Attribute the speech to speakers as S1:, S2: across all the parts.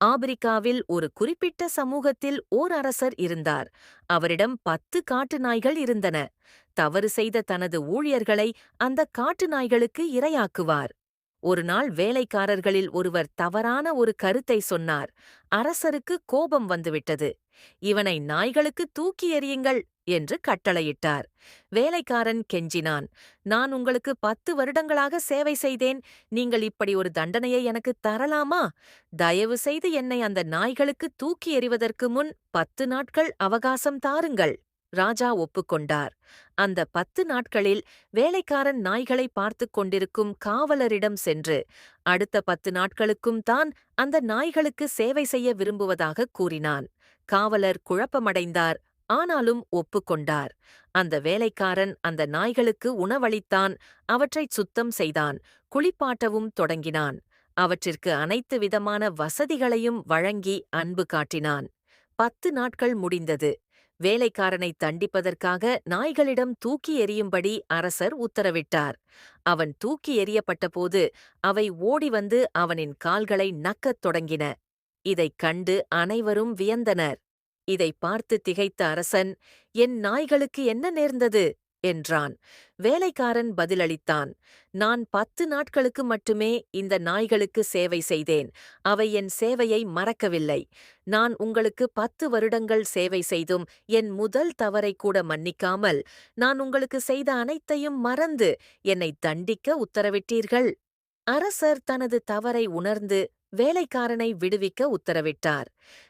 S1: ஆப்பிரிக்காவில் ஒரு குறிப்பிட்ட சமூகத்தில் ஓர் அரசர் இருந்தார். அவரிடம் 10 காட்டு நாய்கள் இருந்தன. தவறு செய்த தனது ஊழியர்களை அந்த காட்டு நாய்களுக்கு இரையாக்குவார். ஒருநாள் வேலைக்காரர்களில் ஒருவர் தவறான ஒரு கருத்தை சொன்னார். அரசருக்கு கோபம் வந்துவிட்டது. இவனை நாய்களுக்கு தூக்கி எறியுங்கள் என்று கட்டளையிட்டார். வேலைக்காரன் கெஞ்சினான். நான் உங்களுக்கு 10 வருடங்களாக சேவை செய்தேன். நீங்கள் இப்படி ஒரு தண்டனையை எனக்கு தரலாமா? தயவு செய்து என்னை அந்த நாய்களுக்கு தூக்கி எறிவதற்கு முன் 10 நாட்கள் அவகாசம் தாருங்கள். ராஜா ஒப்புக்கொண்டார். அந்த 10 நாட்களில் வேலைக்காரன் நாய்களை பார்த்துக் கொண்டிருக்கும் காவலரிடம் சென்று, அடுத்த 10 நாட்களுக்கும் தான் அந்த நாய்களுக்கு சேவை செய்ய விரும்புவதாக கூறினான். காவலர் குழப்பமடைந்தார். ஆனாலும் ஒப்புக்கொண்டார். அந்த வேலைக்காரன் அந்த நாய்களுக்கு உணவளித்தான். அவற்றைச் சுத்தம் செய்தான். குளிப்பாட்டவும் தொடங்கினான். அவற்றிற்கு அனைத்து விதமான வசதிகளையும் வழங்கி அன்பு காட்டினான். 10 நாட்கள் முடிந்தது. வேலைக்காரனை தண்டிப்பதற்காக நாய்களிடம் தூக்கி எறியும்படி அரசர் உத்தரவிட்டார். அவன் தூக்கி எறியப்பட்டபோது அவை ஓடி வந்து அவனின் கால்களை நக்கத் தொடங்கின. இதைக் கண்டு அனைவரும் வியந்தனர். இதைப் பார்த்து திகைத்த அரசன், என் நாய்களுக்கு என்ன நேர்ந்தது என்றான். வேலைக்காரன் பதிலளித்தான், நான் 10 நாட்களுக்கு மட்டுமே இந்த நாய்களுக்கு சேவை செய்தேன். அவை என் சேவையை மறக்கவில்லை. நான் உங்களுக்கு 10 வருடங்கள் சேவை செய்தும் என் முதல் தவறை கூட மன்னிக்காமல், நான் உங்களுக்கு செய்த அனைத்தையும் மறந்து என்னை தண்டிக்க உத்தரவிட்டீர்கள். அரசர் தனது தவறை உணர்ந்து வேலைக்காரனை விடுவிக்க உத்தரவிட்டார்.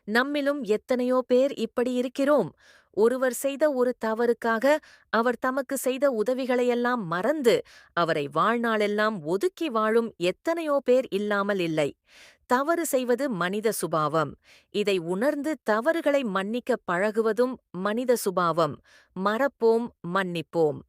S1: நம்மிலும் எத்தனையோ பேர் இப்படி இருக்கிறோம். ஒருவர் செய்த ஒரு தவறுக்காக அவர் தமக்கு செய்த உதவிகளையெல்லாம் மறந்து அவரை வாழ்நாளெல்லாம் ஒதுக்கி வாழும் எத்தனையோ பேர் இல்லாமல் இல்லை. தவறு செய்வது மனித சுபாவம். இதை உணர்ந்து தவறுகளை மன்னிக்க பழகுவதும் மனித சுபாவம். மறப்போம், மன்னிப்போம்.